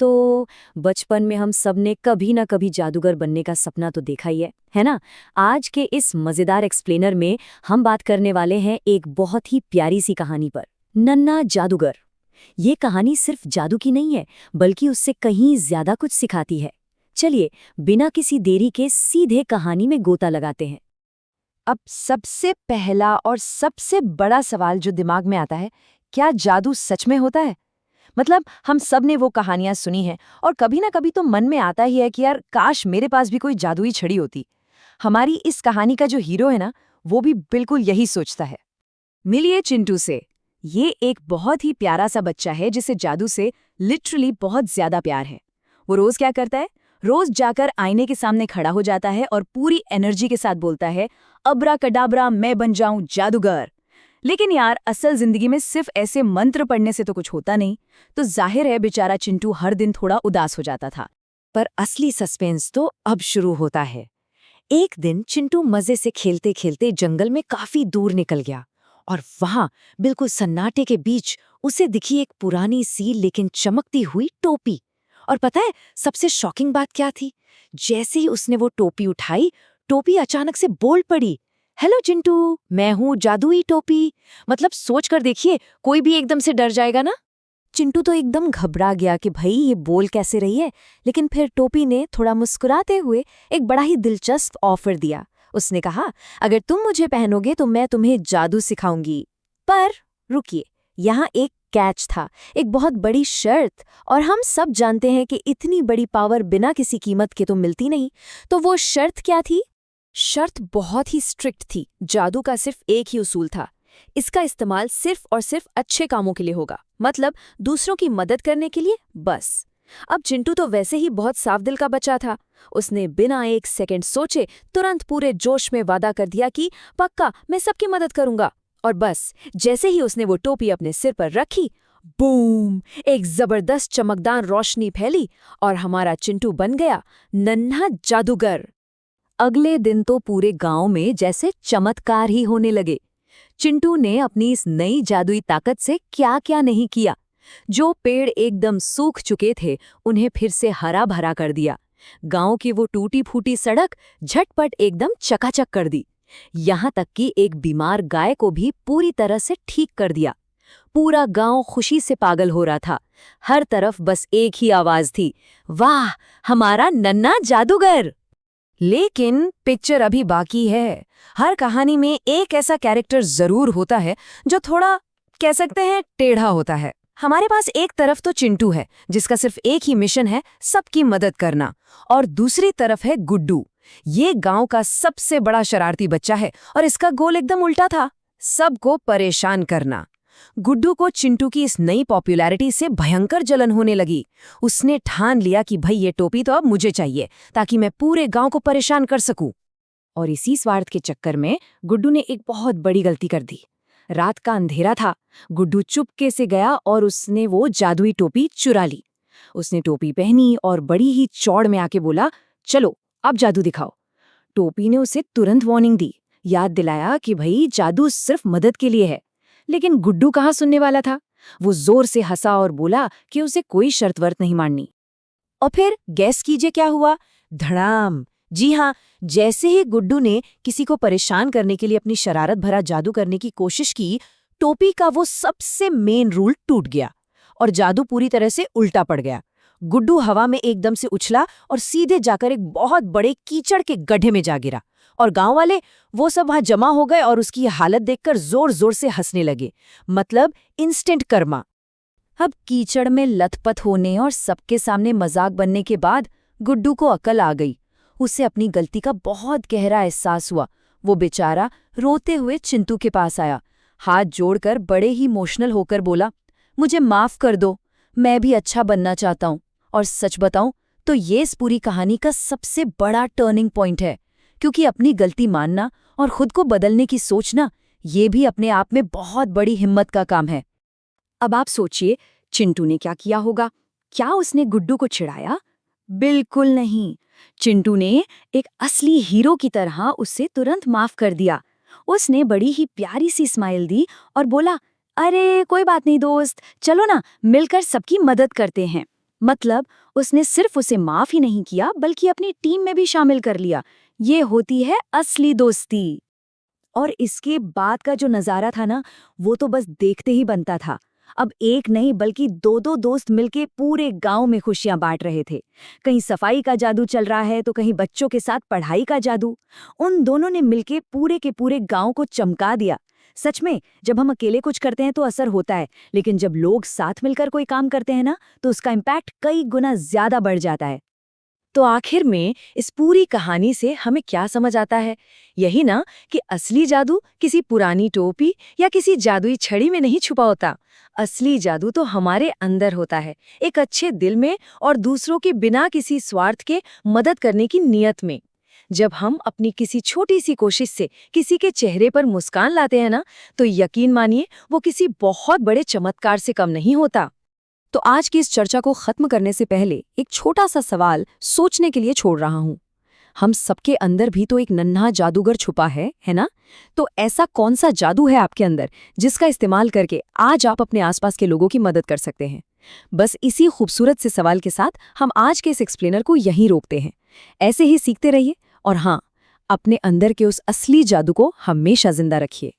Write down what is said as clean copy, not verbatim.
तो बचपन में हम सब ने कभी ना कभी जादूगर बनने का सपना तो देखा ही है ना? आज के इस मजेदार एक्सप्लेनर में हम बात करने वाले हैं एक बहुत ही प्यारी सी कहानी पर, नन्हा जादूगर। ये कहानी सिर्फ जादू की नहीं है, बल्कि उससे कहीं ज्यादा कुछ सिखाती है। चलिए, बिना किसी देरी के सीधे कहानी में गोता लगाते हैं। अब सबसे पहला और सबसे बड़ा सवाल जो दिमाग में आता है, क्या जादू सच में होता है? मतलब हम सब ने वो कहानियां सुनी हैं और कभी ना कभी तो मन में आता ही है कि यार काश मेरे पास भी कोई जादुई छड़ी होती। हमारी इस कहानी का जो हीरो है ना, वो भी बिल्कुल यही सोचता है। मिलिए चिंटू से। ये एक बहुत ही प्यारा सा बच्चा है जिसे जादू से लिटरली बहुत ज्यादा प्यार है। वो रोज क्या करता है? रोज जाकर आईने के सामने खड़ा हो जाता है और पूरी एनर्जी के साथ बोलता है, अब्रा कडाब्रा मैं बन जाऊं जादूगर। लेकिन यार असल जिंदगी में सिर्फ ऐसे मंत्र पढ़ने से तो कुछ होता नहीं। तो जाहिर है बेचारा चिंटू हर दिन थोड़ा उदास हो जाता था। पर असली सस्पेंस तो अब शुरू होता है। एक दिन चिंटू मजे से खेलते खेलते जंगल में काफी दूर निकल गया और वहां बिल्कुल सन्नाटे के बीच उसे दिखी एक पुरानी सी लेकिन चमकती हुई टोपी। और पता है सबसे शॉकिंग बात क्या थी? जैसे ही उसने वो टोपी उठाई, टोपी अचानक से बोल पड़ी, हेलो चिंटू, मैं हूँ जादुई टोपी। मतलब सोच कर देखिए, कोई भी एकदम से डर जाएगा ना। चिंटू तो एकदम घबरा गया कि भाई ये बोल कैसे रही है। लेकिन फिर टोपी ने थोड़ा मुस्कुराते हुए एक बड़ा ही दिलचस्प ऑफर दिया। उसने कहा, अगर तुम मुझे पहनोगे तो मैं तुम्हें जादू सिखाऊंगी। पर रुकिए, यहाँ एक कैच था, एक बहुत बड़ी शर्त। और हम सब जानते हैं कि इतनी बड़ी पावर बिना किसी कीमत के तो मिलती नहीं। तो वो शर्त क्या थी? शर्त बहुत ही स्ट्रिक्ट थी। जादू का सिर्फ एक ही उसूल था, इसका इस्तेमाल सिर्फ और सिर्फ अच्छे कामों के लिए होगा। मतलब दूसरों की मदद करने के लिए बस। अब चिंटू तो वैसे ही बहुत साफ दिल का बच्चा था। उसने बिना एक सेकंड सोचे तुरंत पूरे जोश में वादा कर दिया कि पक्का मैं सबकी मदद करूंगा। और बस जैसे ही उसने वो टोपी अपने सिर पर रखी, बूम, एक जबरदस्त चमकदार रोशनी फैली और हमारा चिंटू बन गया नन्हा जादूगर। अगले दिन तो पूरे गांव में जैसे चमत्कार ही होने लगे। चिंटू ने अपनी इस नई जादुई ताकत से क्या क्या नहीं किया। जो पेड़ एकदम सूख चुके थे उन्हें फिर से हरा भरा कर दिया। गांव की वो टूटी फूटी सड़क झटपट एकदम चकाचक कर दी। यहाँ तक कि एक बीमार गाय को भी पूरी तरह से ठीक कर दिया। पूरा गांव खुशी से पागल हो रहा था। हर तरफ बस एक ही आवाज थी, वाह, हमारा नन्हा जादूगर। लेकिन पिक्चर अभी बाकी है। हर कहानी में एक ऐसा कैरेक्टर जरूर होता है जो थोड़ा, कह सकते हैं, टेढ़ा होता है। हमारे पास एक तरफ तो चिंटू है जिसका सिर्फ एक ही मिशन है, सबकी मदद करना। और दूसरी तरफ है गुड्डू। ये गांव का सबसे बड़ा शरारती बच्चा है और इसका गोल एकदम उल्टा था, सबको परेशान करना। गुड्डू को चिंटू की इस नई पॉपुलैरिटी से भयंकर जलन होने लगी। उसने ठान लिया कि भाई ये टोपी तो अब मुझे चाहिए ताकि मैं पूरे गांव को परेशान कर सकूं। और इसी स्वार्थ के चक्कर में गुड्डू ने एक बहुत बड़ी गलती कर दी। रात का अंधेरा था। गुड्डू चुपके से गया और उसने वो जादुई टोपी चुरा ली। उसने टोपी पहनी और बड़ी ही चौड़ में आके बोला, चलो अब जादू दिखाओ। टोपी ने उसे तुरंत वार्निंग दी, याद दिलाया कि भाई जादू सिर्फ मदद के लिए है। लेकिन गुड्डू कहाँ सुनने वाला था। वो जोर से हंसा और बोला कि उसे कोई शर्त वर्त नहीं माननी। और फिर गैस कीजिए क्या हुआ? धड़ाम। जी हाँ, जैसे ही गुड्डू ने किसी को परेशान करने के लिए अपनी शरारत भरा जादू करने की कोशिश की, टोपी का वो सबसे मेन रूल टूट गया और जादू पूरी तरह से उल्टा पड़ गया। गुड्डू हवा में एकदम से उछला और सीधे जाकर एक बहुत बड़े कीचड़ के गड्ढे में जा गिरा। और गांव वाले वो सब वहां जमा हो गए और उसकी हालत देखकर जोर जोर से हंसने लगे। मतलब इंस्टेंट कर्मा। अब कीचड़ में लथपथ होने और सबके सामने मजाक बनने के बाद गुड्डू को अकल आ गई। उसे अपनी गलती का बहुत गहरा एहसास हुआ। वो बेचारा रोते हुए चिंटू के पास आया, हाथ जोड़कर बड़े ही इमोशनल होकर बोला, मुझे माफ कर दो, मैं भी अच्छा बनना चाहता हूँ। और सच बताऊं तो ये इस पूरी कहानी का सबसे बड़ा टर्निंग पॉइंट है, क्योंकि अपनी गलती मानना और खुद को बदलने की सोचना, ये भी अपने आप में बहुत बड़ी हिम्मत का काम है। अब आप सोचिए, चिंटू ने क्या किया होगा? क्या उसने गुड्डू को चिढ़ाया? बिल्कुल नहीं। चिंटू ने एक असली हीरो की तरह उससे तुरंत माफ कर दिया। उसने बड़ी ही प्यारी सी स्माइल दी और बोला, अरे कोई बात नहीं दोस्त, चलो ना मिलकर सबकी मदद करते हैं। मतलब उसने सिर्फ उसे माफ ही नहीं किया बल्कि अपनी टीम में भी शामिल कर लिया। ये होती है असली दोस्ती। और इसके बाद का जो नजारा था ना, वो तो बस देखते ही बनता था। अब एक नहीं बल्कि दो दो दोस्त मिलके पूरे गांव में खुशियां बांट रहे थे। कहीं सफाई का जादू चल रहा है तो कहीं बच्चों के साथ पढ़ाई का जादू। उन दोनों ने मिलके पूरे के पूरे गांव को चमका दिया। सच में, जब हम अकेले कुछ करते हैं तो असर होता है, लेकिन जब लोग साथ मिलकर कोई काम करते हैं ना, तो उसका इम्पैक्ट कई गुना ज्यादा बढ़ जाता है। तो आखिर में इस पूरी कहानी से हमें क्या समझ आता है? यही ना कि असली जादू किसी पुरानी टोपी या किसी जादुई छड़ी में नहीं छुपा होता। असली जादू तो हमारे अंदर होता है, एक अच्छे दिल में और दूसरों के बिना किसी स्वार्थ के मदद करने की नीयत में। जब हम अपनी किसी छोटी सी कोशिश से किसी के चेहरे पर मुस्कान लाते हैं ना, तो यकीन मानिए वो किसी बहुत बड़े चमत्कार से कम नहीं होता। तो आज की इस चर्चा को खत्म करने से पहले एक छोटा सा सवाल सोचने के लिए छोड़ रहा हूं। हम सबके अंदर भी तो एक नन्हा जादूगर छुपा है ना? तो ऐसा कौन सा जादू है आपके अंदर जिसका इस्तेमाल करके आज आप अपने आसपास के लोगों की मदद कर सकते हैं? बस इसी खूबसूरत से सवाल के साथ हम आज के इस एक्सप्लेनर को यहीं रोकते हैं। ऐसे ही सीखते रहिए और हाँ, अपने अंदर के उस असली जादू को हमेशा जिंदा रखिए।